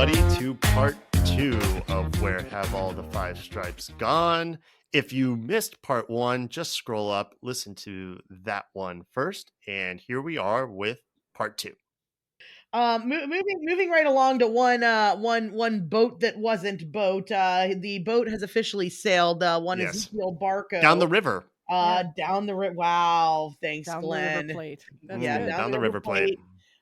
everybody, to part 2 of Where Have All the Five Stripes Gone? If you missed part 1, just scroll up, listen to that one first, and here we are with part 2. Moving right along to one boat that wasn't boat. The boat has officially sailed. Yes. Ezekiel Barco Down the river. down the river. Wow, thanks, Down Glenn. the River Plate. That's Yeah, good. down the River Plate.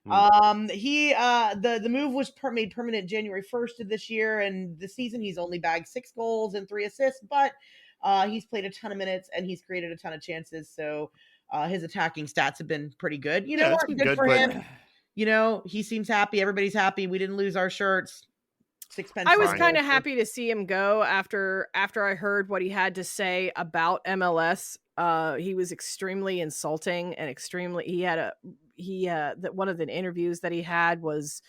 The move was made permanent January 1st of this year, and this season he's only bagged 6 goals and 3 assists, but he's played a ton of minutes and he's created a ton of chances. So his attacking stats have been pretty good. You know what? Good for him. You know, he seems happy. Everybody's happy. We didn't lose our shirts. I was kind of happy to see him go after I heard what he had to say about MLS. He was extremely insulting and one of the interviews that he had was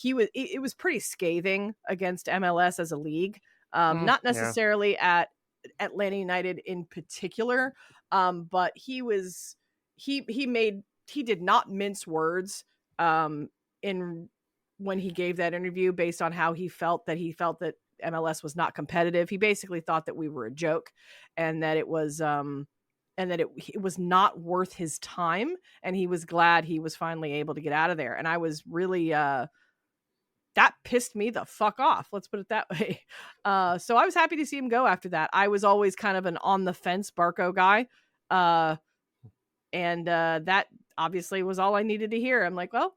it was pretty scathing against MLS as a league. Not necessarily at Atlanta United in particular, but he did not mince words when he gave that interview based on how he felt that MLS was not competitive. He basically thought that we were a joke and that it was it was not worth his time, and he was glad he was finally able to get out of there. And I was really that pissed me the fuck off, let's put it that way. So I was happy to see him go after that. I was always kind of an on the fence Barco guy, and that obviously was all I needed to hear. I'm like, well,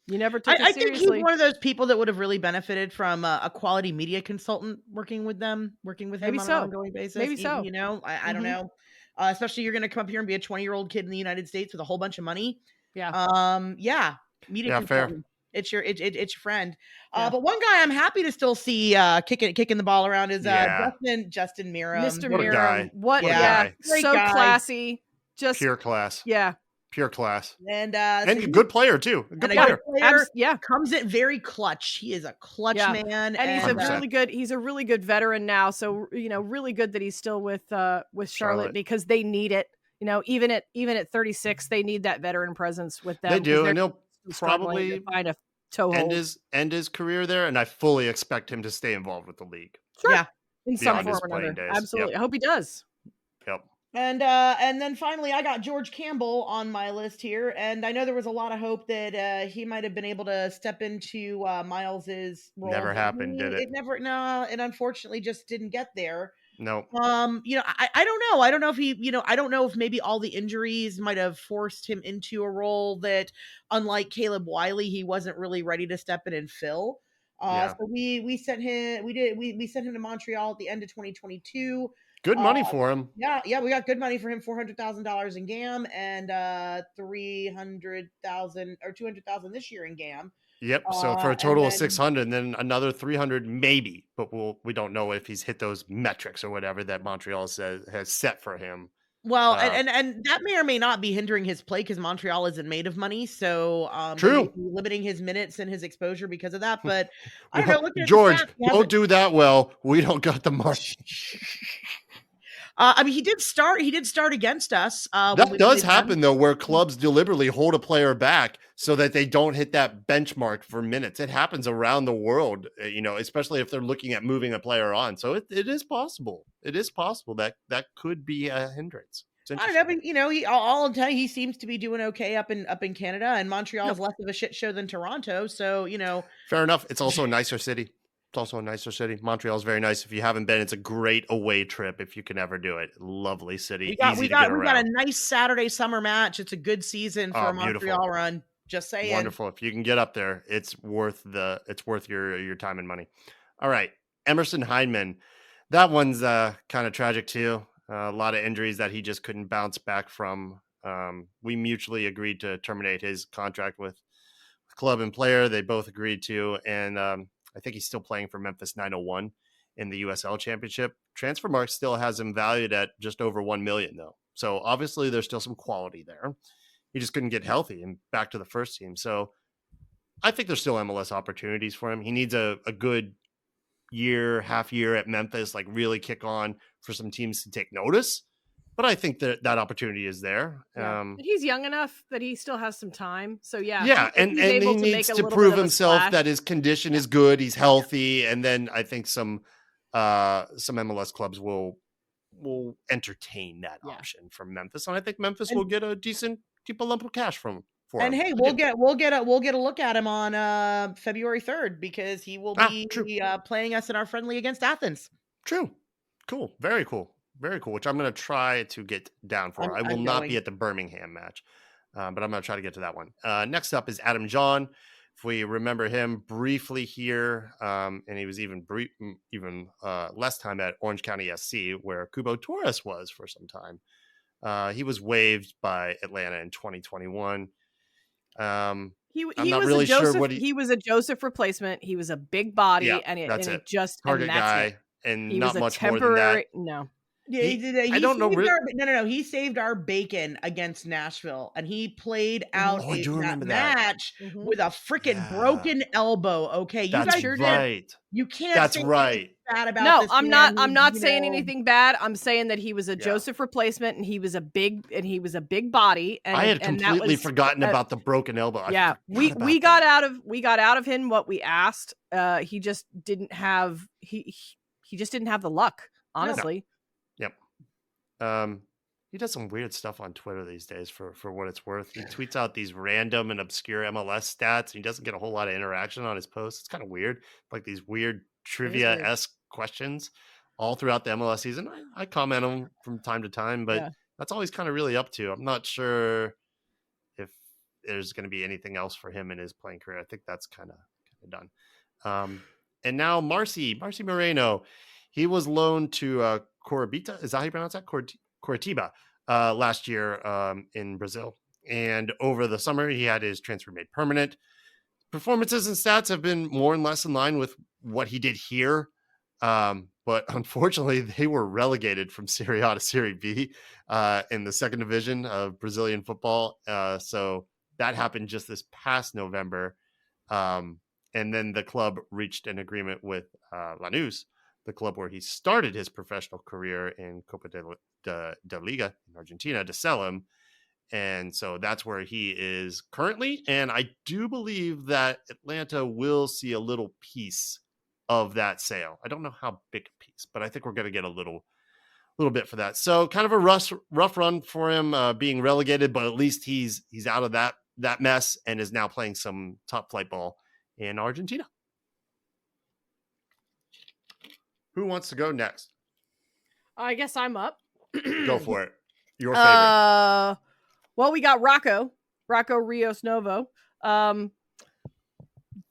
you never took it seriously. I think he's one of those people that would have really benefited from a quality media consultant working with him on an ongoing basis. Maybe so. You know, I don't know. Especially you're going to come up here and be a 20-year-old kid in the United States with a whole bunch of money. Yeah. Media consultant. Fair. It's your friend. But one guy I'm happy to still see kicking the ball around is Justin Meram. Mr. What a guy. What? What a guy. So guy. Classy. Just pure class. Yeah. Pure class. And good player too. Good player. Comes in very clutch. He is a clutch man. And he's a really good veteran now. So, you know, really good that he's still with Charlotte because they need it. You know, even at 36, they need that veteran presence with them. They do, and he'll probably find a toehold. End his career there, and I fully expect him to stay involved with the league. Sure. Yeah. In some form or another. Days. Absolutely. Yep. I hope he does. Yep. And then finally, I got George Campbell on my list here, and I know there was a lot of hope that he might have been able to step into Miles's role. Never happened, did it? It unfortunately just didn't get there. No. You know, I don't know. I don't know if I don't know if maybe all the injuries might have forced him into a role that, unlike Caleb Wiley, he wasn't really ready to step in and fill. So we sent him to Montreal at the end of 2022. Good money for him. Yeah, we got good money for him. $400,000 in GAM and $300,000 or $200,000 this year in GAM. Yep. So for a total of 600, and then another 300 maybe, but we don't know if he's hit those metrics or whatever that Montreal has set for him. Well, and that may or may not be hindering his play because Montreal isn't made of money. So true, limiting his minutes and his exposure because of that. But I don't know. George, don't do that. Well, we don't got the money. I mean, he did start against us. That does happen, though, where clubs deliberately hold a player back so that they don't hit that benchmark for minutes. It happens around the world, you know, especially if they're looking at moving a player on. So it is possible. It is possible that could be a hindrance. I don't know, but you know, I'll tell you, he seems to be doing okay up in Canada, and Montreal is less of a shit show than Toronto. So, you know, fair enough. It's also a nicer city. It's also a nicer city. Montreal is very nice. If you haven't been, it's a great away trip if you can ever do it. Lovely city. We got a nice Saturday summer match. It's a good season for a Montreal run. Just saying. Wonderful. If you can get up there, it's worth your time and money. All right. Emerson Hyndman. That one's kind of tragic too. A lot of injuries that he just couldn't bounce back from. We mutually agreed to terminate his contract with club and player. They both agreed to, and I think he's still playing for Memphis 901 in the USL Championship. Transfermarkt still has him valued at just over $1 million, though. So obviously there's still some quality there. He just couldn't get healthy and back to the first team. So I think there's still MLS opportunities for him. He needs a good half year at Memphis, like really kick on for some teams to take notice. but I think that opportunity is there. Yeah. He's young enough that he still has some time. So yeah, Yeah, if and he's able he to needs make a to little bit prove of a himself splash, that his condition is good, he's healthy, and then I think some MLS clubs will entertain that Yeah. option from Memphis, and I think Memphis And- will get a decent lump of cash for And him. hey, I we'll do. get a look at him on February 3rd because he will be True. playing us in our friendly against Athens. True. Cool. Very cool. Very cool. Which I'm going to try to get down for. I will I'm not going. be at the Birmingham match, but I'm going to try to get to that one. Next up is Adam John. If we remember him briefly here, and he was even less time at Orange County SC, where Kubo Torres was for some time. He was waived by Atlanta in 2021. he I'm not was really a Joseph. sure what he was a Joseph replacement. He was a big body, Yeah, and that's it it. just Target and that's guy, it. and He was not a much more than that. temporary. No, Yeah, I don't know. No. He saved our bacon against Nashville, and he played out Oh, I do that remember that. match Mhm. with a freaking Yeah. broken elbow. Okay, you That's guys sure did. right. You can't That's say right. anything bad about No, this I'm man not. I'm who, not you saying know- anything bad. I'm saying that he was a Yeah. Joseph replacement, and he was a big body. And I had and that completely was, forgotten about the broken elbow. I yeah, forgot about we got that. out of him what we asked. He just didn't have he just didn't have the luck, honestly. Yep. He does some weird stuff on Twitter these days for what it's worth. He tweets out these random and obscure MLS stats. And he doesn't get a whole lot of interaction on his posts. It's kind of weird, like these weird trivia-esque questions all throughout the MLS season. I comment on them from time to time, but Yeah. that's all he's kind of really up to. I'm not sure if there's going to be anything else for him in his playing career. I think that's kind of done. And now Marcy Moreno, he was loaned to Coritiba. Is that how you pronounce that? Coritiba last year in Brazil. And over the summer, he had his transfer made permanent. Performances and stats have been more and less in line with what he did here. But unfortunately, they were relegated from Serie A to Serie B in the second division of Brazilian football. So that happened just this past November. And then the club reached an agreement with Lanús, the club where he started his professional career in Copa de Liga in Argentina, to sell him. And so that's where he is currently. And I do believe that Atlanta will see a little piece of that sale. I don't know how big a piece, but I think we're going to get a little bit for that. So kind of a rough run for him being relegated, but at least he's out of that mess and is now playing some top flight ball in Argentina. Who wants to go next? I guess I'm up. Go for it. Your favorite. Well, we got Rocco Rios Novo.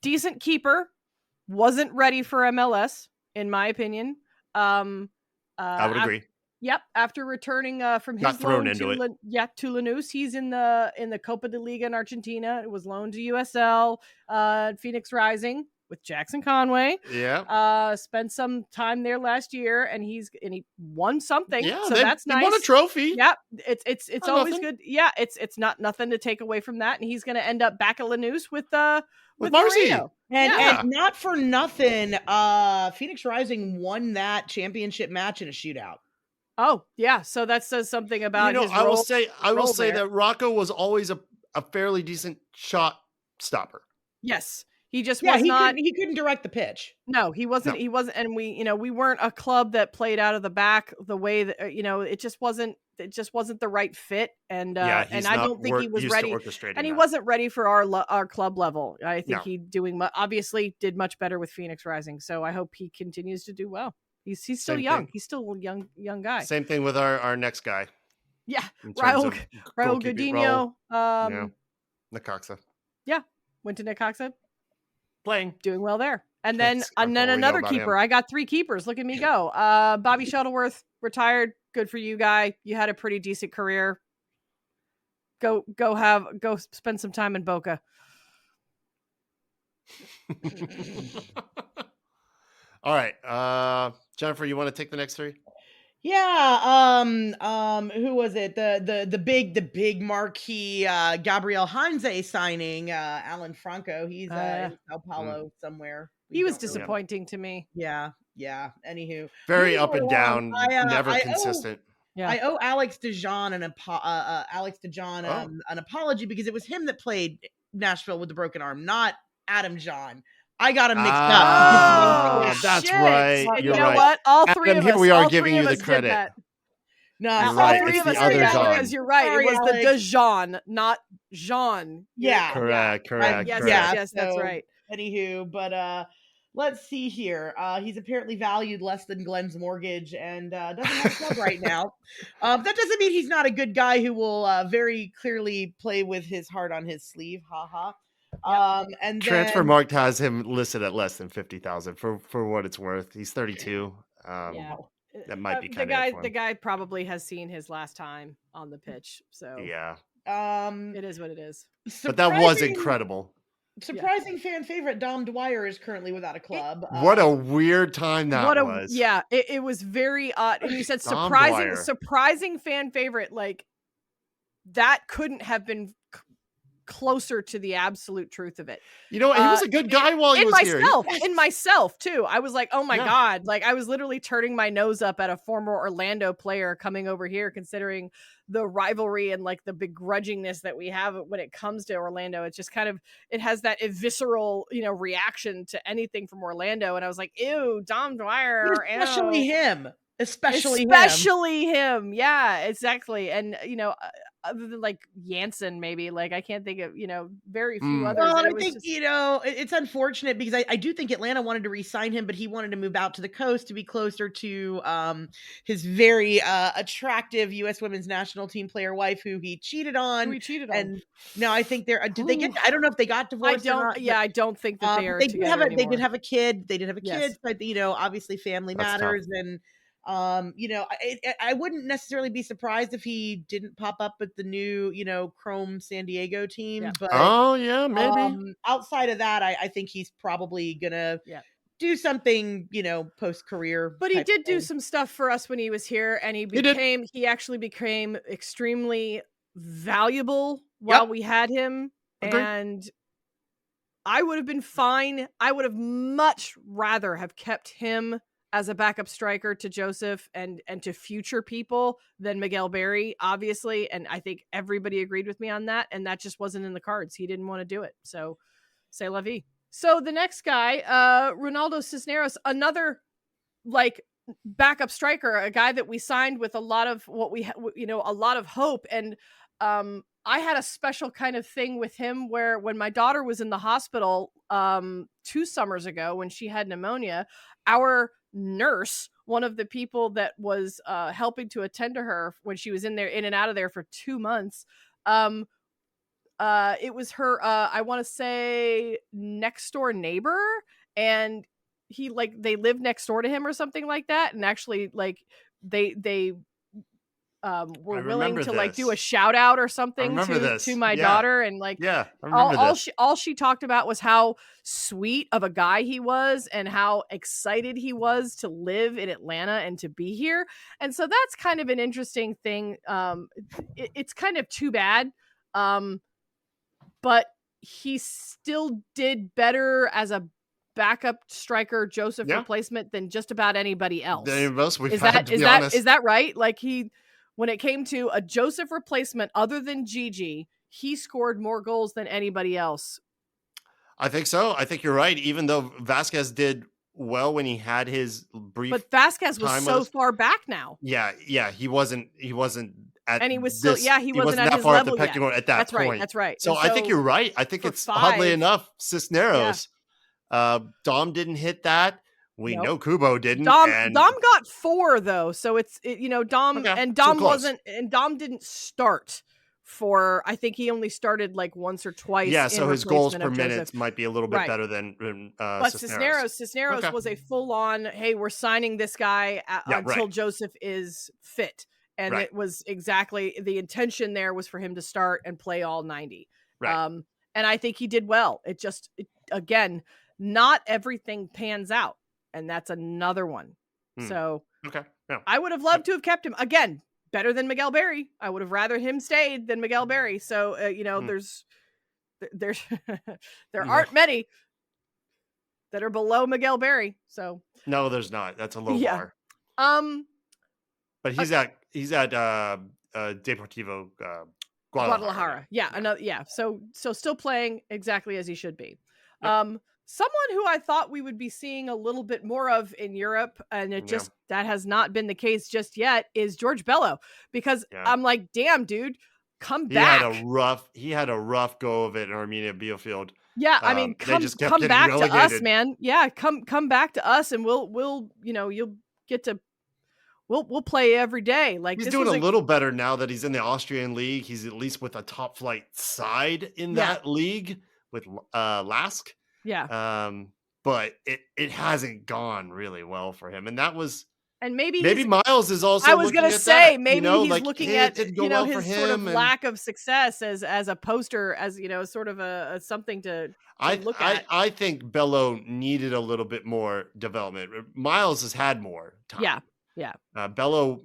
Decent keeper. Wasn't ready for MLS, in my opinion. I would agree. Yep. After returning from his Got thrown loan into it. to Lanús, he's in the Copa de Liga in Argentina. It was loaned to USL, Phoenix Rising with Jackson Conway. Yeah. Spent some time there last year, and he won something. Yeah, so that's nice. He won a trophy. Yeah, it's always nothing. good. Yeah, it's not nothing to take away from that, and he's going to end up back at Lanús with Marcy. Moreno. And not for nothing, Phoenix Rising won that championship match in a shootout. Oh, yeah. So that says something about his role. I will say that Rocco was always a fairly decent shot stopper. Yes. He just was not. He couldn't direct the pitch. No, he wasn't. No. He wasn't. And we weren't a club that played out of the back the way that, it just wasn't the right fit. And, and I don't think he was ready. And he wasn't ready for our club level. I think he obviously did much better with Phoenix Rising. So I hope he continues to do well. He's still young. He's still a young guy. Same thing with our next guy. Yeah. Raul Godinho. Necaxa. Yeah. Went to Necaxa. Playing. Doing well there. And then another keeper. I got 3 keepers. Look at me go. Bobby Shuttleworth, retired. Good for you, guy. You had a pretty decent career. Go spend some time in Boca. All right. Jennifer, you want to take the next 3? Yeah, who was it? The big marquee Gabriel Heinze signing, Alan Franco. He's in Sao Paulo somewhere. He was disappointing to me. Yeah. Anywho, very up and down, never consistent. Yeah. I owe Alex DeJean an apology because it was him that played Nashville with the broken arm, not Adam John. I got him mixed up. Oh, that's shit. right. And You're you know right. what? All three Adam, of here us, we are all giving three you of the us did credit. that. No, You're all right. three It's of the us other did that Jean. because you're right. Sorry, it was Alex. the DeJean, not Jean. Yeah. Correct. Yes, correct. yes, that's right. Anywho, but let's see here. He's apparently valued less than Glenn's mortgage and doesn't have a club right now. That doesn't mean he's not a good guy who will very clearly play with his heart on his sleeve. Ha ha. And Transfer then, Markt has him listed at less than 50,000 for what it's worth. He's 32. Yeah. That might be the kind guy. of The guy probably has seen his last time on the pitch, so yeah. it is what it is. But that was incredible. Surprising fan favorite Dom Dwyer is currently without a club. What a weird time that was. Yeah, it was very odd. And you said Dom surprising, Dwyer. surprising fan favorite. Like that couldn't have been closer to the absolute truth of it. You know what? He was a good guy while he was here. In myself too. I was like, oh my God. Like I was literally turning my nose up at a former Orlando player coming over here, considering the rivalry and like the begrudgingness that we have when it comes to Orlando. It's just kind of, it has that visceral, reaction to anything from Orlando. And I was like, ew, Dom Dwyer. Especially him. Especially him. Yeah, exactly. And, other than like Jansen, maybe, like I can't think of, very few others. Well, I think, it's unfortunate because I do think Atlanta wanted to re-sign him, but he wanted to move out to the coast to be closer to his very attractive U.S. women's national team player wife who he cheated on. And now I think I don't know if they got divorced or not. I don't think that they are together anymore. They did have a kid. Yes. But, obviously family matters. And I wouldn't necessarily be surprised if he didn't pop up with the new, Chrome San Diego team. Yeah. But maybe. Outside of that, I think he's probably gonna do something, post career. But he did do some stuff for us when he was here, and he actually became extremely valuable while we had him. Agreed. And I would have been fine. I would have much rather have kept him as a backup striker to Joseph and to future people than Miguel Berry, obviously. And I think everybody agreed with me on that. And that just wasn't in the cards. He didn't want to do it. So c'est la vie. So the next guy, Ronaldo Cisneros, another like backup striker, a guy that we signed with a lot of a lot of hope. And I had a special kind of thing with him where when my daughter was in the hospital 2 summers ago when she had pneumonia, our nurse, one of the people that was helping to attend to her when she was in and out of there for 2 months, it was her I want to say next door neighbor, and they lived next door to him or something like that, and actually like they were willing to like do a shout out or something to my daughter, and like all she talked about was how sweet of a guy he was and how excited he was to live in Atlanta and to be here. And so that's kind of an interesting thing. It's kind of too bad, but he still did better as a backup striker Joseph replacement than just about anybody else. Is that right? Like when it came to a Joseph replacement, other than Gigi, he scored more goals than anybody else. I think so. I think you're right. Even though Vasquez did well when he had his brief, but Vasquez was so far back now. Yeah, he wasn't at, and he was still, he wasn't at that his far level at the pecking order at that point. That's right. So I think you're right. I think it's oddly enough Cisneros. Dom didn't hit that. We know Kubo didn't. Dom got 4 though, so Dom Dom didn't start for. I think he only started like once or twice. Yeah, so his goals per minute might be a little bit better than. But Cisneros was a full on. Hey, we're signing this guy until Joseph is fit, and it was exactly the intention. There was for him to start and play all 90. Right. And I think he did well. Again, not everything pans out. And that's another one. So I would have loved to have kept him. Again, better than Miguel Berry. I would have rather him stayed than Miguel Berry. So, there aren't many that are below Miguel Berry. So no, there's not. That's a low bar. But he's at He's at Deportivo Guadalajara. Yeah, Yeah. another. Yeah, so still playing exactly as he should be. Yep. Someone who I thought we would be seeing a little bit more of in Europe, and Yeah. that has not been the case just yet, is George Bello, because Yeah. I'm like, damn, dude, come He had back. a rough go of it in Armenia Bielefeld. Yeah, I mean, They just kept come getting back to us, relegated. man. Yeah, come back to us, and we'll you'll get to we'll play every day. Like He's this doing was a little better now that he's in the Austrian league. He's at least with a top flight side in Yeah. that league with Lask. yeah, But it hasn't gone really well for him, and that was and maybe Miles is also. I was looking gonna at say that, maybe he's like, looking hey, at it didn't go well for his sort of him, and lack of success as a poster, as sort of a something to look at. I think Bello needed a little bit more development. Miles has had more time. Yeah. Bello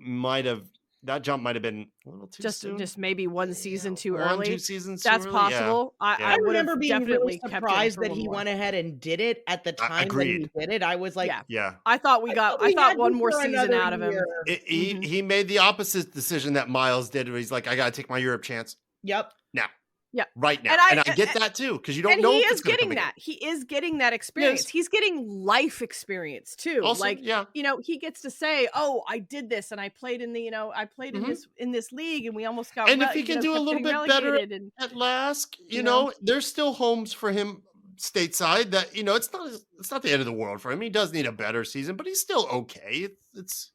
that jump might have been a little too soon. Just maybe one season too 2 early. seasons That's too early. possible. Yeah. I would remember have being really definitely kept him surprised for that one he more. went ahead and did it at the time that he Agreed. did it. I was like, Yeah. I thought we had thought him one more for season another out of him. year. He made the opposite decision that Miles did, where he's like, I got to take my Europe chance Yep. now. Yeah. Right now. And I get that too, because you don't And know he if is it's going to getting come again. that. He is getting that experience. Yes. He's getting life experience too. Also, like, yeah. He gets to say, "Oh, I did this, and I played in the, I played in this league, and we almost got." And if he can do a kept little getting bit better relegated, at Lask, you know? there's still homes for him stateside that, it's not the end of the world for him. He does need a better season, but he's still okay.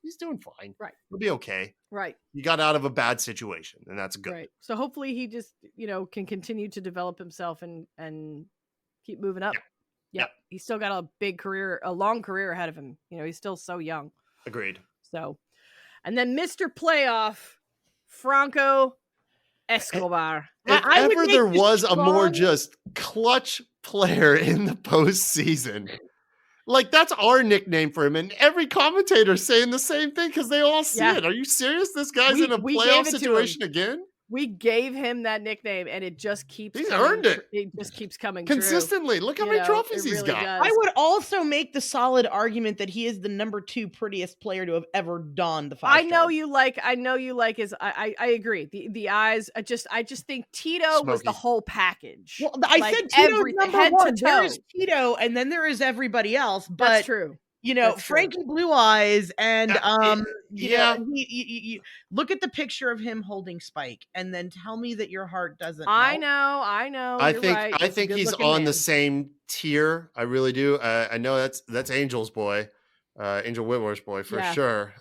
He's doing fine. Right. He'll be okay. Right. He got out of a bad situation, and that's good. Right. So hopefully he just, can continue to develop himself and keep moving up. Yeah. He's still got a long career ahead of him. He's still so young. Agreed. So, and then Mr. Playoff, Franco Escobar. If I would ever make there this was a more strong- just clutch player in the postseason, like, that's our nickname for him, and every commentator's saying the same thing because they all see it. Are you serious? This guy's in a We playoff gave it to situation again? We gave him that nickname, and it just keeps He's coming earned it. It just keeps coming Consistently. Look how true. many trophies It he's really got. does. I would also make the solid argument that he is the number 2 prettiest player to have ever donned the 5 I know stars. you like his. I agree. The eyes. I just think Tito was the Smoky. whole package. Well, I Like, said Tito's everything, number head to 1. There toe. is Tito, and then there is everybody else. But That's true. That's true. Frankie Blue Eyes, and Yeah. you look at the picture of him holding Spike, and then tell me that your heart doesn't. I melt. know. I You're think right. I He's a think he's good-looking on man. the same tier. I really do. I know that's Angel's boy, Angel Whitmore's boy for Yeah. sure.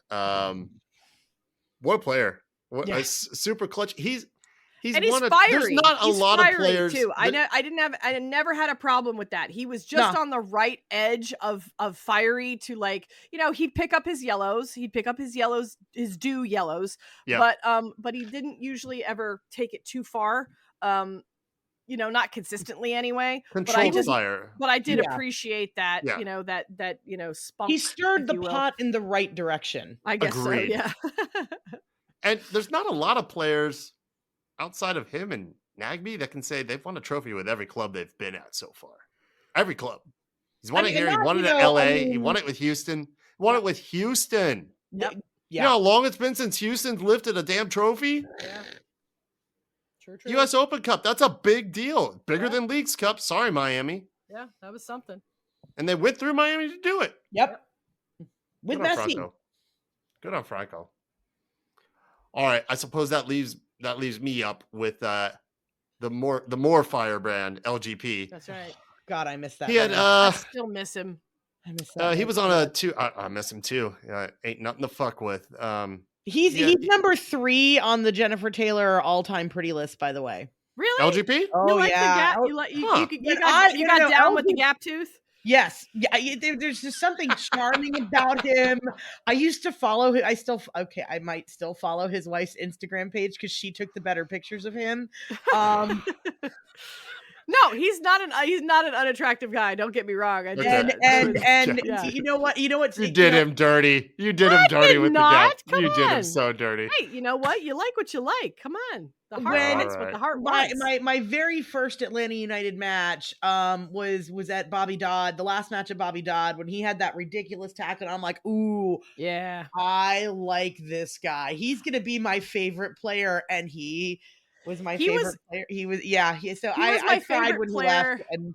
What a player! What Yeah. a super clutch. He's And he's one of. fiery. There's not a He's lot of fiery, players too. that- I never had a problem with that. He was just No. on the right edge of fiery to, like, he'd pick up his yellows. He'd pick up his yellows, his due yellows. Yeah. But he didn't usually ever take it too far. Not consistently anyway. controlled fire. But I did Yeah. appreciate that, Yeah. that spunk. He stirred if the you will. pot in the right direction. I guess Agreed. so, yeah. And there's not a lot of players outside of him and Nagby that can say they've won a trophy with every club they've been at so far. Every club. He's won I it mean, here. He and won it that, at LA. He mean- won it with Houston. He won it with Houston. Yep. You Yeah. know how long it's been since Houston's lifted a damn trophy? Yeah. True. U.S. Open Cup. That's a big deal. Bigger Yeah. than Leagues Cup. Sorry, Miami. Yeah, that was something. And they went through Miami to do it. Yep. With Good on Messi. Franco. Good on Franco. All right. I suppose that leaves me up with the more firebrand LGP. That's right. God, I missed that. He had one. I still miss him. I missed that. he one. was on a 2. I miss him too. Ain't nothing to fuck with. He's yeah, he's number 3 on the Jennifer Taylor all-time pretty list, by the way. Really? LGP. You Oh like yeah. the gap? Oh, You like you, Huh. you But got no, no, down with the LG gap tooth? Yes. Yeah, there's just something charming about him. I used to follow him. I might still follow his wife's Instagram page because she took the better pictures of him. No, he's not an unattractive guy. Don't get me wrong. I just, Okay. And yeah. you know what? You did him dirty. You did him dirty did with the not. gap. Come You did him on. so dirty. Hey, you know what? You like what you like. Come on. The heart When- wants what the heart my, wants. my very first Atlanta United match was at Bobby Dodd, the last match of Bobby Dodd, when he had that ridiculous tackle, and I'm like, ooh, Yeah. I like this guy. He's gonna be my favorite player, and he was my favorite player. He was, yeah. So He was my I cried favorite when he player. left, and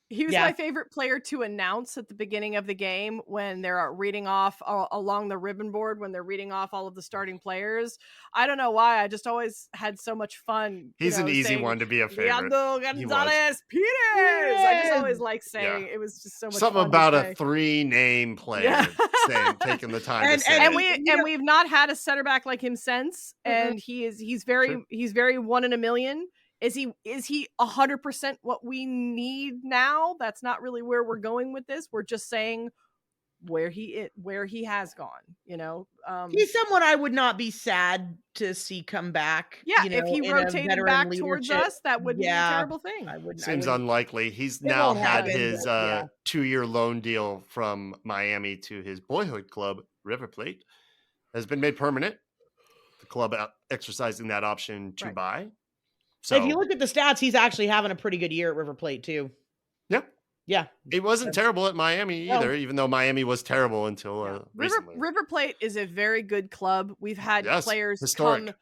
He was Yeah. my favorite player to announce at the beginning of the game when they're reading off along the ribbon board, when they're reading off all of the starting players. I don't know why. I just always had so much fun. He's an easy saying, one to be a favorite. Leandro He was. Gonzalez Peters. I just Yes. always liked saying it was just so much Something fun about to a say. 3-name player Yeah. saying, taking the time to And- say and it. We've not had a center back like him since, and he's very one in a million. Is he 100% what we need now? That's not really where we're going with this. We're just saying where he has gone. He's someone I would not be sad to see come back. Yeah, you know, if he in a rotated veteran back towards leadership. us, that wouldn't be a terrible thing. I wouldn't. Seems unlikely. He's It now won't had happen, his but, yeah. 2-year loan deal from Miami to his boyhood club, River Plate, has been made permanent. The club exercising that option to buy. So if you look at the stats, he's actually having a pretty good year at River Plate too. Yep. Yeah. It wasn't terrible at Miami either, No. even though Miami was terrible until recently. River Plate is a very good club. We've had players historic.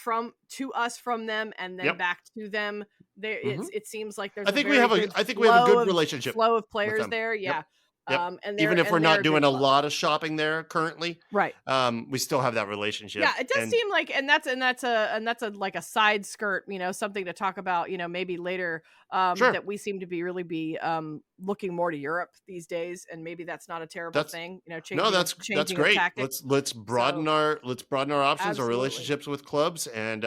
come to us from them and then back to them. There, it seems like there's. I think we have a good relationship. Flow of with players them. there, yeah. Yep. And even if we're not doing a club. lot of shopping there currently, right? We still have that relationship. Yeah, it does seem like, and that's a like a side skirt, something to talk about, maybe later. That we seem to be looking more to Europe these days, and maybe that's not a terrible thing. That's great. Let's broaden our options, our Absolutely. relationships with clubs, and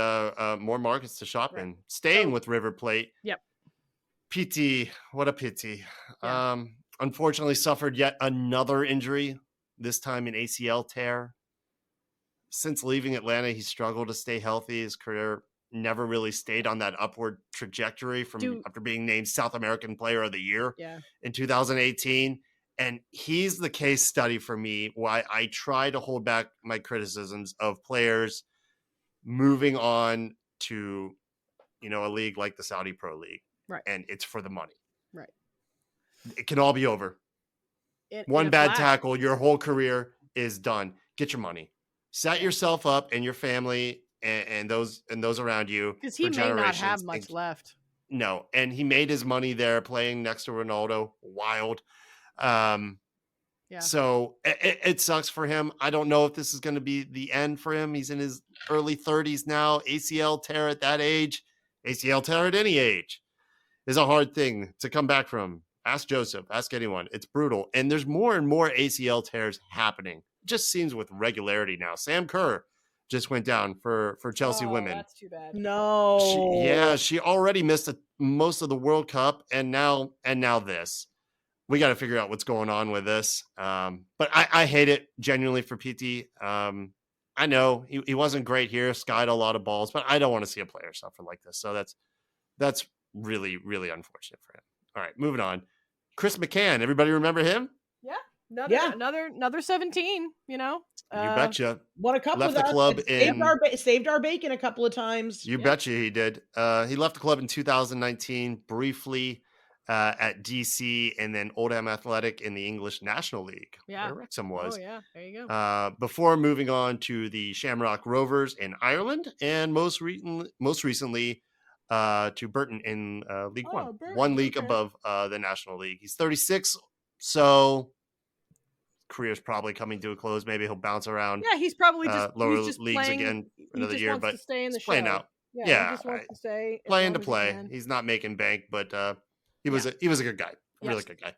more markets to shop in. Staying with River Plate. Yep. PT, what a pity. Yeah. Unfortunately suffered yet another injury, this time an ACL tear. Since leaving Atlanta, he struggled to stay healthy. His career never really stayed on that upward trajectory after being named South American Player of the Year in 2018. And he's the case study for me why I try to hold back my criticisms of players moving on to, a league like the Saudi Pro League. Right. And it's for the money. Right. It can all be over. One bad tackle, your whole career is done. Get your money. Set yourself up and your family and those around you. Because he may not have much left. No, and he made his money there playing next to Ronaldo. Wild. So it sucks for him. I don't know if this is going to be the end for him. He's in his early 30s now. ACL tear at that age. ACL tear at any age is a hard thing to come back from. Ask Joseph, ask anyone. It's brutal. And there's more and more ACL tears happening. It just seems with regularity now. Sam Kerr just went down for Chelsea women. That's too bad. No. She already missed most of the World Cup, and now this. We got to figure out what's going on with this. But I hate it genuinely for PT. I know he wasn't great here, skied a lot of balls, but I don't want to see a player suffer like this. So that's really, really unfortunate for him. All right, moving on. Chris McCann, everybody remember him? Yeah. Another 17, You betcha. Won a couple Left of the club saved our bacon a couple of times. You betcha he did. He left the club in 2019, briefly at DC, and then Oldham Athletic in the English National League, where Wrexham was. Oh, yeah. There you go. Before moving on to the Shamrock Rovers in Ireland, and most recently to Burton in League One. Burton, One league above the National League. He's 36, so career's probably coming to a close. Maybe he'll bounce around. Yeah, he's probably just lower he's just leagues playing, again another year, wants but to stay in the he's playing show. out. Yeah, Yeah, he just wants to stay playing to as long as he play. can. He's not making bank, but he was a good guy. Yes. Really good guy.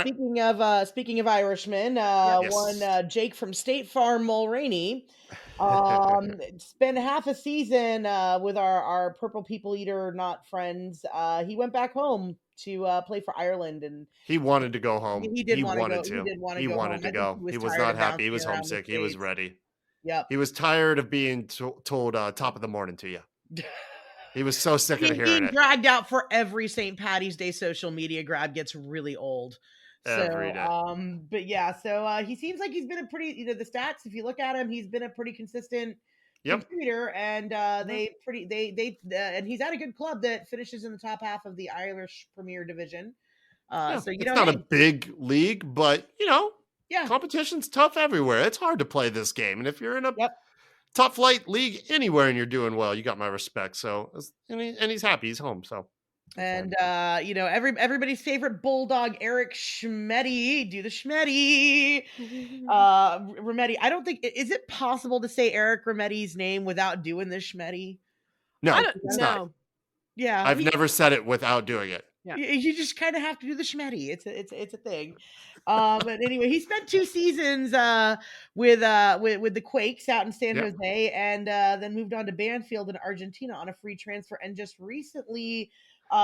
Speaking of Irishmen, one Jake from State Farm Mulroney spent half a season with our Purple People Eater not friends. He went back home to play for Ireland, and he wanted to go home. He wanted to go. He was not happy. He was homesick. He was ready. Yep. He was tired of being told top of the morning to you. He was so sick of hearing being it dragged out for every St. Patty's Day social media grab gets really old. every So, day. but yeah, so he seems like he's been a pretty, the stats, if you look at him, he's been a pretty consistent Yep. contributor, and and he's at a good club that finishes in the top half of the Irish Premier Division. Yeah. So, It's not a big league, but, yeah, competition's tough everywhere. It's hard to play this game. And if you're in a yep. top flight league anywhere and you're doing well, you got my respect. So, and he's happy. He's home. So, And everybody's favorite bulldog, Eric Schmetty, do the Schmetty. Remetti. I don't think, is it possible to say Eric Remetti's name without doing the Schmetty? no, I don't it's know. not. Yeah, I've never said it without doing it. Yeah. You just kind of have to do the Schmetty. It's a thing. But anyway, he spent 2 seasons with the Quakes out in San Yep. Jose, and then moved on to Banfield in Argentina on a free transfer, and just recently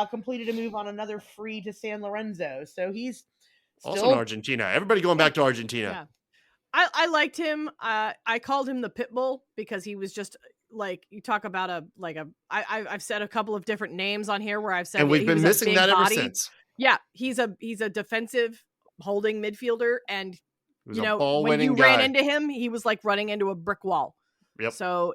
completed a move on another free to San Lorenzo. So he's Also still in Argentina. Everybody going back to Argentina. Yeah. I liked him. I called him the pit bull because he was just like, you talk about I've said a couple of different names on here where I've said, And we've been missing that ever body. since. Yeah, he's a defensive holding midfielder, and He was a ball-winning when you ran into him, he was like running into a brick wall. Yep. So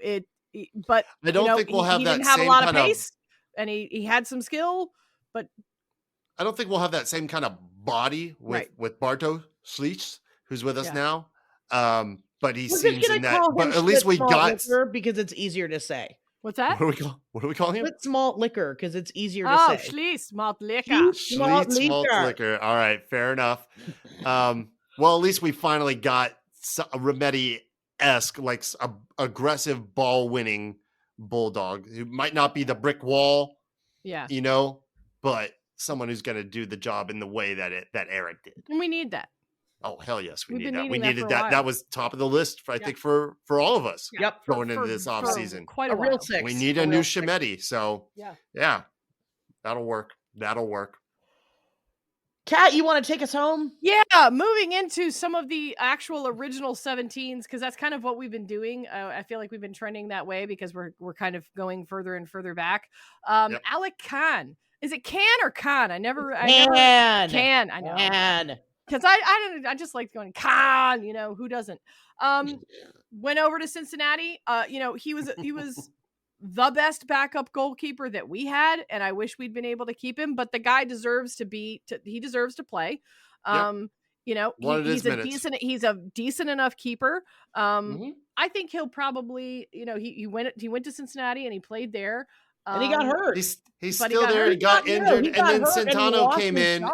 but I don't think we'll have he that didn't have a same lot of kind of pace, and he had some skill, but I don't think we'll have that same kind of body with Barto Schliess, who's with us now. But he seems in that. But at least we got, because it's easier to say. What's that? What do we call him? Split malt liquor, because it's easier to say. Schliess malt liquor. Schliess malt liquor. All right, fair enough. Well, at least we finally got a Remetti-esque, like a aggressive ball-winning bulldog who might not be the brick wall, yeah, but someone who's going to do the job in the way that Eric did. And we need that. Oh, hell yes, we We've need been that. We needing needed that for a that. That while. was top of the list, I think, for all of us. Yep. Going into this off season. Quite A a real while. six. We need a new Schmetty. So, yeah, that'll work. Kat, you want to take us home? Yeah, moving into some of the actual original 17s, because that's kind of what we've been doing. I feel like we've been trending that way because we're kind of going further and further back. Alec Khan. Is it Can or Khan? I never Can. I know. Can. Because I just like going Khan, who doesn't? Went over to Cincinnati. He was the best backup goalkeeper that we had, and I wish we'd been able to keep him, but the guy deserves to play. He's a decent enough keeper. I think he'll probably, he went to Cincinnati and he played there. And he got hurt. He's still there. He got injured, and then Centano came in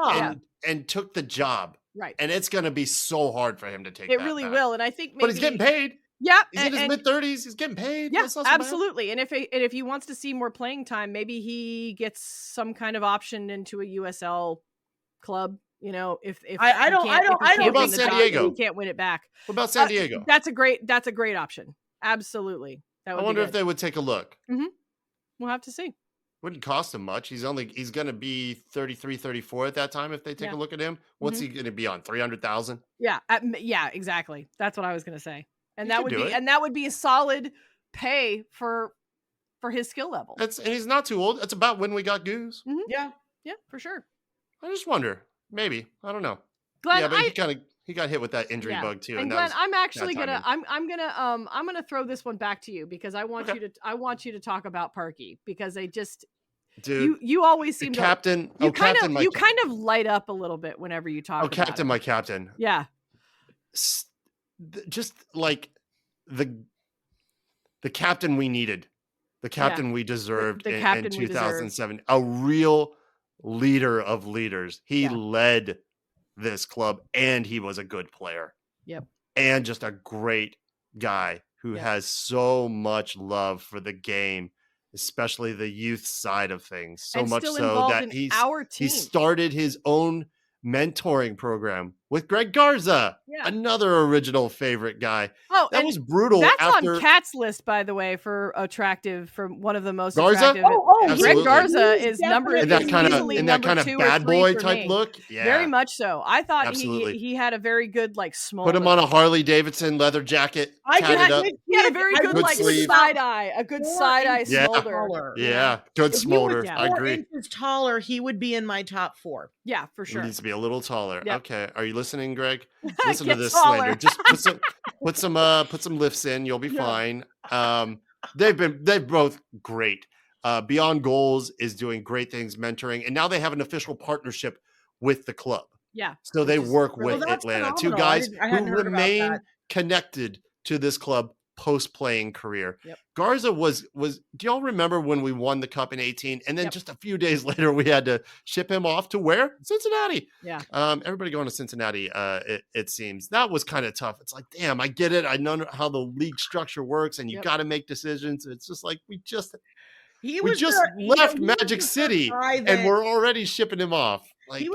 and took the job. Right. And it's going to be so hard for him to take it. That really back. will. And I think maybe, but he's getting paid. Yeah. He's in his mid-30s. He's getting paid. Yeah, absolutely. And if he wants to see more playing time, maybe he gets some kind of option into a USL club. If what about San Diego? He can't win it back. What about San Diego? That's a great option. Absolutely. I wonder if they would take a look. Mm-hmm. We'll have to see. Wouldn't cost him much. He's going to be 33, 34 at that time if they take a look at him. What's he going to be on? 300,000? Yeah. Yeah, exactly. That's what I was going to say. And that would be a solid pay for his skill level. And he's not too old. That's about when we got Goose. Mm-hmm. Yeah. Yeah, for sure. I just wonder. Maybe. I don't know. Glenn, but he got hit with that injury bug too. And Glenn, I'm actually I'm gonna throw this one back to you because I want you to talk about Parky, because they just dude, you always seem captain. You kind of light up a little bit whenever you talk. Captain, my captain. Yeah. Just like the captain we needed, the captain we deserved in 2007, a real leader of leaders. He led this club, and he was a good player. Yep. And just a great guy who has so much love for the game, especially the youth side of things. So and much still so that our team. he started his own mentoring program with Greg Garza, Yeah. another original favorite guy. Oh, That and was brutal. that's after on Kat's list, by the way, for attractive, for one of the most Garza? attractive. Oh, Absolutely. Greg Garza he's is number in definitely that is kind of easily number 2 or bad 3 boy for type me. look. Yeah, Very much so. I thought absolutely. he had a very good like Put him smolder. on a Harley Davidson leather jacket, tatted up. He had a very good Good like sleeve. side eye, a good 4 side eye inches Yeah. smolder. taller. Yeah, good If he was smolder. I 4 agree. inches taller, he would be in my top 4. Yeah, for He sure. needs to be a little taller. Yep. Okay, are you listening, Greg? Listen to Get this taller. slander. Just put some lifts in. You'll be fine. They've both great. Beyond Goals is doing great things, mentoring, and now they have an official partnership with the club. Yeah. So they which is work really with cool. that's Atlanta. Two phenomenal. guys I who hadn't heard about remain that. connected to this club post-playing career. Yep. Garza was do y'all remember when we won the cup in 18 and then Yep. just a few days later we had to ship him off to where? Cincinnati. Yeah. Everybody going to Cincinnati, it seems. That was kind of tough. It's like, damn, I get it. I know how the league structure works and you got to make decisions. It's just like we just left Magic City and we're already shipping him off. Like, he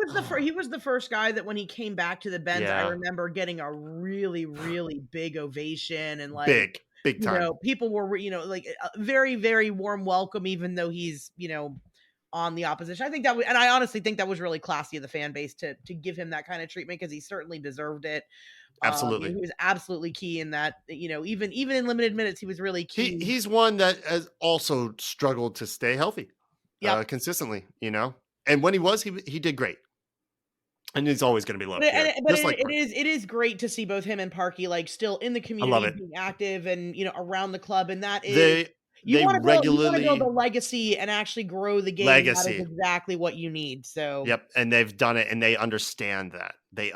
was the first guy that when he came back to the Benz, I remember getting a really, really big ovation and like big time. People were, like a very, very warm welcome, even though he's, on the opposition. I think and I honestly think that was really classy of the fan base to give him that kind of treatment because he certainly deserved it. Absolutely. He was absolutely key in that, even in limited minutes, he was really key. He's one that has also struggled to stay healthy consistently, and when he was, he did great. And he's always going to be loved here. It is great to see both him and Parky like still in the community, being active and around the club, and that is you want to build a legacy and actually grow the game. That is exactly what you need. So and they've done it, and they understand that. They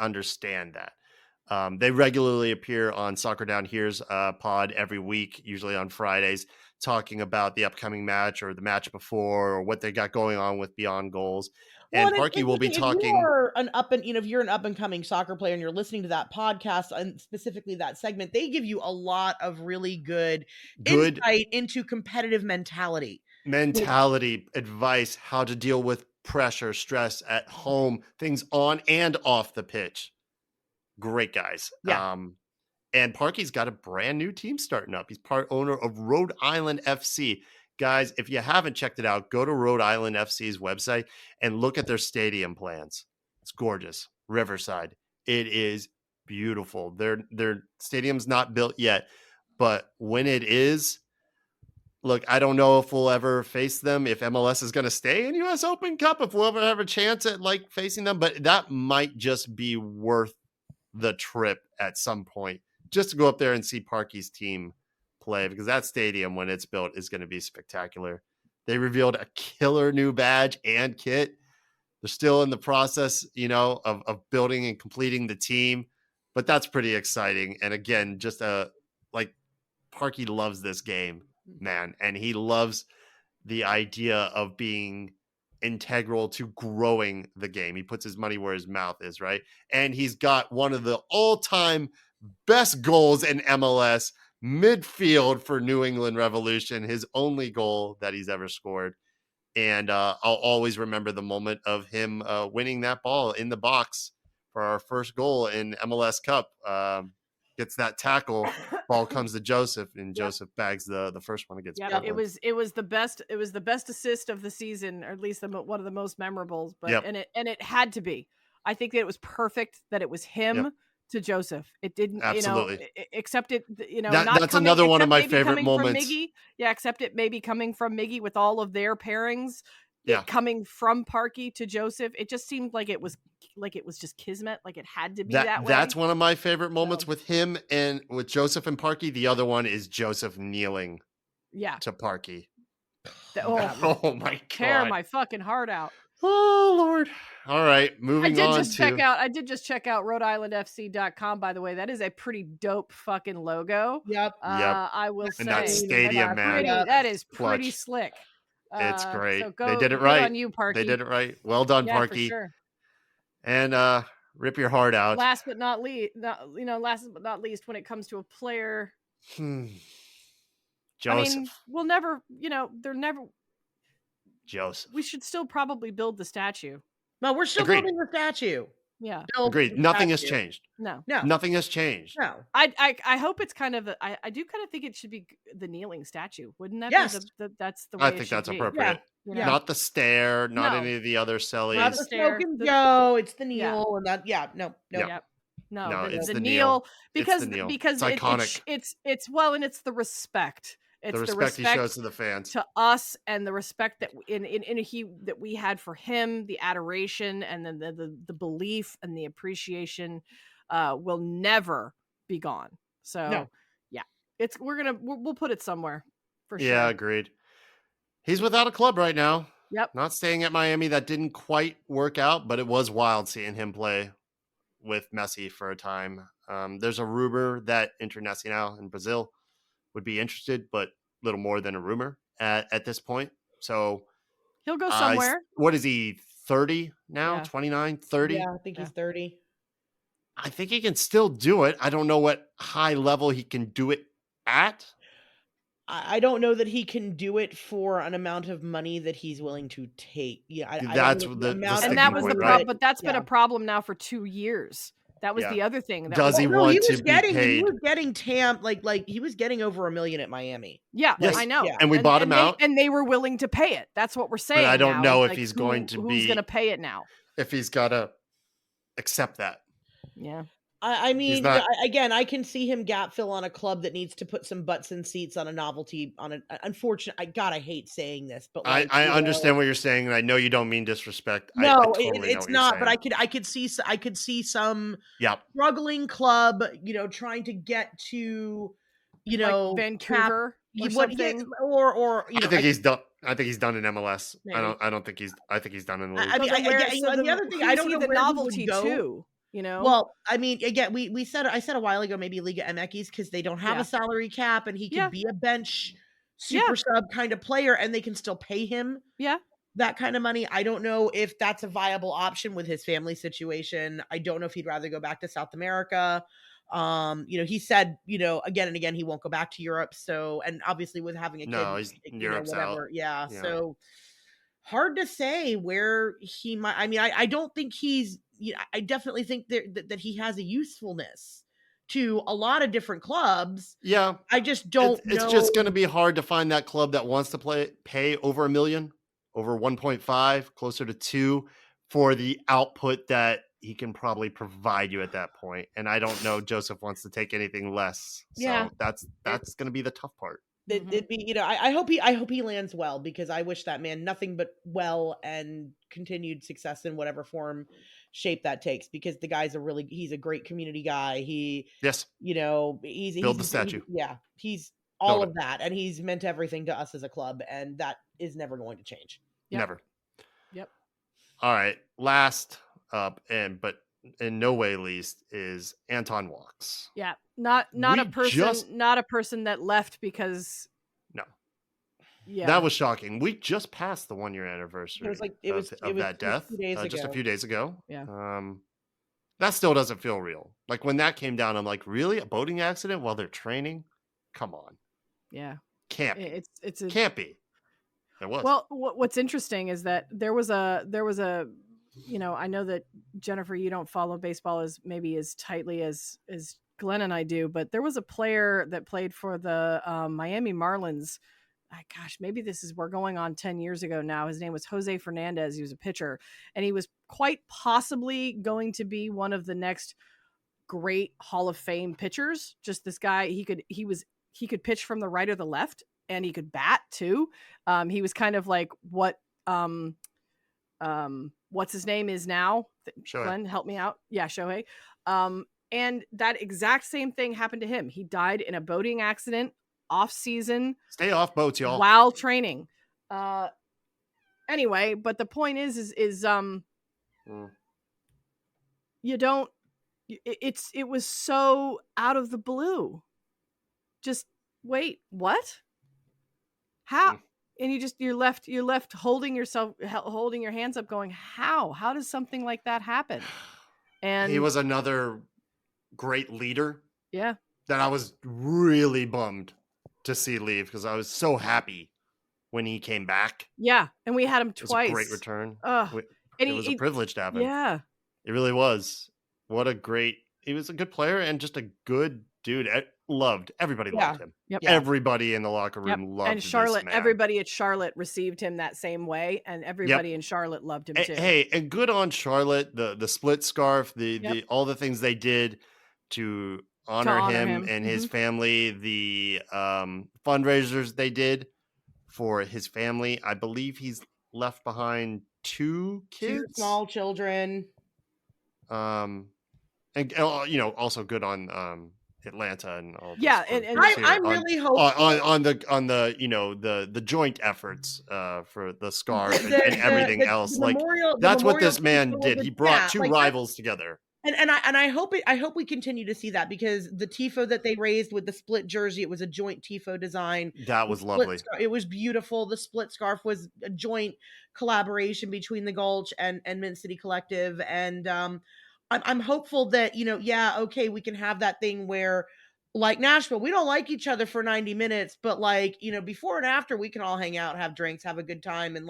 regularly appear on Soccer Down Here's pod every week, usually on Fridays, talking about the upcoming match or the match before or what they got going on with Beyond Goals. And Parky will be talking. If you're an up and coming soccer player and you're listening to that podcast and specifically that segment, they give you a lot of really good insight into competitive mentality, advice, how to deal with pressure, stress at home, things on and off the pitch. Great guys. Yeah. And Parky's got a brand new team starting up. He's part owner of Rhode Island FC. Guys, if you haven't checked it out, go to Rhode Island FC's website and look at their stadium plans. It's gorgeous. Riverside. It is beautiful. Their stadium's not built yet, but when it is, look, I don't know if we'll ever face them, if MLS is going to stay in US Open Cup, if we'll ever have a chance at like facing them, but that might just be worth the trip at some point just to go up there and see Parky's team play, because that stadium, when it's built, is going to be spectacular. They revealed a killer new badge and kit. They're still in the process, of building and completing the team, but that's pretty exciting. And again, just Parky loves this game, man, and he loves the idea of being integral to growing the game. He puts his money where his mouth is, right? And he's got one of the all-time best goals in MLS, midfield for New England Revolution, his only goal that he's ever scored. And I'll always remember the moment of him winning that ball in the box for our first goal in MLS Cup. Gets that tackle, ball comes to Joseph, and Joseph bags the first one against Portland. It was the best assist of the season, or at least one of the most memorables. But and it had to be. I think that it was perfect that it was him to Joseph. It didn't, except it, that's another one of my favorite moments. Except it maybe coming from Miggy with all of their pairings. Coming from Parky to Joseph, it just seemed like it was just kismet, like it had to be that way. That's one of my favorite moments with him and with Joseph and Parky. The other one is Joseph kneeling to Parky. Oh my God. Tear my fucking heart out. Oh Lord. All right, moving on. I did just check out RhodeIslandFC.com, by the way. That is a pretty dope fucking logo. Yep. I will say. And that stadium, man. That is pretty slick. It's great. So they did it right. On you, Parky. They did it right. Well done, Parky. For sure. And rip your heart out. Last but not least, when it comes to a player, Joseph. I mean, we'll never, they're never. Joseph. We should still probably build the statue. No, we're still building the statue. Yeah. Built Agreed. the Nothing has statue. changed. No. No, Nothing has changed. no. I hope it's kind of I do kind of think it should be the kneeling statue. Wouldn't that Yes. be that's the I way it think should that's be? appropriate. You Yeah. know? Not the stare, not No. any of the other Not sillies. the stare, smoke and the- Joe. It's the Yeah. kneel and that. Yeah. No. No. Yeah. Yep. No, No, it's the the kneel kneel. because It's the kneel. because It's iconic. it's well, and it's the respect. It's The respect he shows to the fans. to us, and the respect that that we had for him, the adoration, and then the belief and the appreciation will never be gone. So No. yeah, we'll put it somewhere for Yeah, sure. agreed. He's without a club right now. Yep. Not staying at Miami. That didn't quite work out, but it was wild seeing him play with Messi for a time. There's a rumor that Internacional in Brazil would be interested, but little more than a rumor at this point. So He'll go somewhere. what is he, 30 now? Yeah. 29, 30? Yeah, I think he's 30. I think he can still do it. I don't know what high level he can do it at. I don't know that he can do it for an amount of money that he's willing to take. Yeah, I don't That's know the amount sticking And that was point, the right? problem, but that's been Yeah. a problem now for 2 years. That was Yeah. the other thing. That Does was, he no, want he to was be getting he paid? was getting tamped like he was getting over $1 million at Miami. Yeah, Yes. I know. Yeah. And we bought him out. and they were willing to pay it. That's what we're saying. I don't now, know is if he's going to who's be- going to pay it now. If he's got to accept that. Yeah. I mean, not- again, I can see him gap fill on a club that needs to put some butts in seats on a novelty on an unfortunate. I hate saying this, but like, I you understand know, what you're saying, and I know you don't mean disrespect. I No, totally know it's what you're not. But saying. I could see some Yeah. struggling club, trying to get to, Like Vancouver or something. or I think he's done. I think he's done in MLS. Maybe. I don't think he's. I think he's done in the league. I mean, So then where- again, so the then other thing, I who's don't he know the where he would novelty go. too. Well, I mean, again, I said a while ago, maybe Liga MX because they don't have Yeah. a salary cap, and he could Yeah. be a bench Yeah. super sub kind of player, and they can still pay him Yeah. that kind of money. I don't know if that's a viable option with his family situation. I don't know if he'd rather go back to South America. He said, again and again, he won't go back to Europe. So, and obviously with having a kid, No, he's Europe's out. whatever. Yeah, Yeah. so hard to say where he might. I mean, I don't think he's. I definitely think that he has a usefulness to a lot of different clubs. Yeah. I just don't know. It's just going to be hard to find that club that wants to pay over $1 million, over 1.5, closer to 2 for the output that he can probably provide you at that point. And I don't know Joseph wants to take anything less. So Yeah. that's going to be the tough part. It'd be, I hope he lands well, because I wish that man nothing but well and continued success in whatever shape that takes, because the guy's he's a great community guy. Yes. Build the statue. He's all Build of that, and he's meant everything to us as a club, and that is never going to change. Yep. Never. Yep. All right. Last up, but in no way least, is Anton Walks. Yeah. Not a We person. Not a person that left because. No. Yeah. That was shocking. We just passed the 1 year anniversary It was that death just a few days ago. Yeah. That still doesn't feel real. Like when that came down, I'm like, really? A boating accident while they're training? Come on. Yeah. Can't be. Can't be. It was. Well, what's interesting is that there was a I know that Jennifer, you don't follow baseball as tightly as Glenn and I do, but there was a player that played for the Miami Marlins. Gosh, maybe we're going on 10 years ago now. His name was Jose Fernandez. He was a pitcher, and he was quite possibly going to be one of the next great Hall of Fame pitchers. Just this guy, he could pitch from the right or the left, and he could bat too. He was kind of like what what's his name is now. Shohei. Glenn, help me out. Yeah, Shohei. And that exact same thing happened to him. He died in a boating accident off season. Stay off boats, y'all. While training. Anyway, but the point is you don't. It was so out of the blue. Just wait, what? How? And you're left holding your hands up, going, how does something like that happen? And he was another great leader. Yeah. That I was really bummed to see leave, because I was so happy when he came back. Yeah, and we had him It was twice. a great return. And it was a privilege to have him. Yeah, It really was. What a great. He was a good player and just a good dude. Everybody Yeah. loved him. Yep. Yeah. Everybody in the locker Yep. room And loved Charlotte, this man. everybody at Charlotte received him that same way, and everybody in Charlotte loved him too. Hey, and good on Charlotte. The split scarf, Yep. the all the things they did to honor him and his family. The fundraisers they did for his family. I believe he's left behind 2 kids, 2 small children. and also good on Atlanta and all. Yeah, and I really hope on the the joint efforts for the scarf and everything else. Like that's what this man did. He brought 2 rivals together. And I hope we continue to see that, because the tifo that they raised with the split jersey, it was a joint tifo design. That was lovely. It was beautiful. The split scarf was a joint collaboration between the Gulch and Mint City Collective. And I'm hopeful that, okay, we can have that thing where, like Nashville, we don't like each other for 90 minutes, but before and after, we can all hang out, have drinks, have a good time, and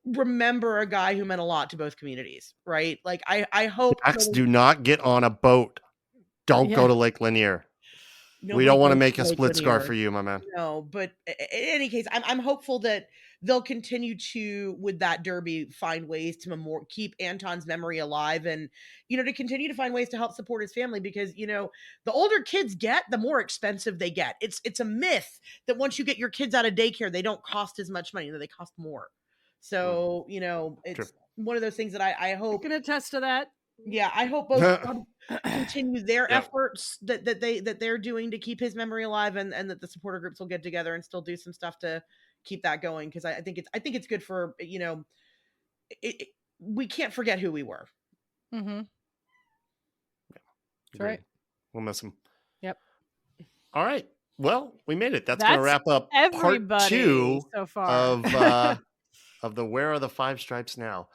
remember a guy who meant a lot to both communities, right? I hope Dax, do not get on a boat. Don't go to Lake Lanier. We don't want to make a split scarf for you, my man. No, but in any case, I'm hopeful that they'll continue to, with that derby, find ways to keep Anton's memory alive, and to continue to find ways to help support his family, because the older kids get, the more expensive they get. It's a myth that once you get your kids out of daycare, they don't cost as much money, that they cost more. So, it's one of those things that I hope. I can attest to that. Yeah, I hope both continue their efforts that they're doing to keep his memory alive, and that the supporter groups will get together and still do some stuff to keep that going, because I think it's good for, we can't forget who we were. Mm-hmm. That's right. We'll miss him. Yep. All right. Well, we made it. That's going to wrap up part 2 so far of the Where Are the 5 Stripes Now.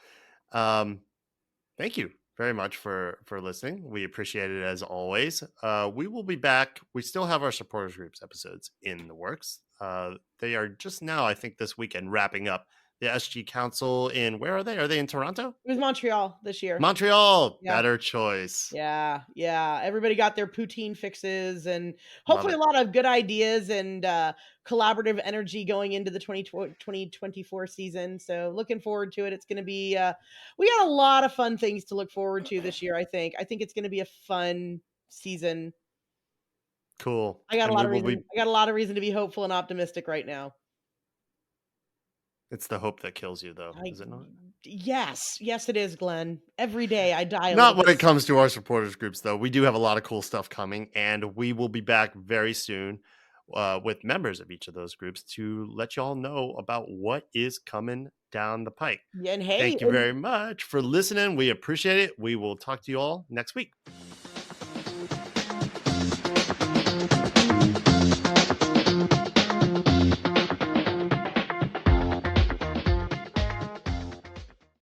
Thank you very much for listening. We appreciate it as always. We will be back. We still have our supporters groups episodes in the works. They are just now, I think, this weekend wrapping up the SG Council in, where are they? Are they in Toronto? It was Montreal this year. Montreal, better choice. Yeah. Everybody got their poutine fixes, and hopefully a lot of good ideas and collaborative energy going into the 2024 season. So looking forward to it. It's going to be, we got a lot of fun things to look forward to this year. I think it's going to be a fun season. Cool. I got a lot of reason to be hopeful and optimistic right now. It's the hope that kills you, though, is it not? Yes, it is, Glenn. Every day I die. Not when it comes to our supporters groups, though. We do have a lot of cool stuff coming, and we will be back very soon with members of each of those groups to let y'all know about what is coming down the pike. And hey, thank you very much for listening. We appreciate it. We will talk to you all next week.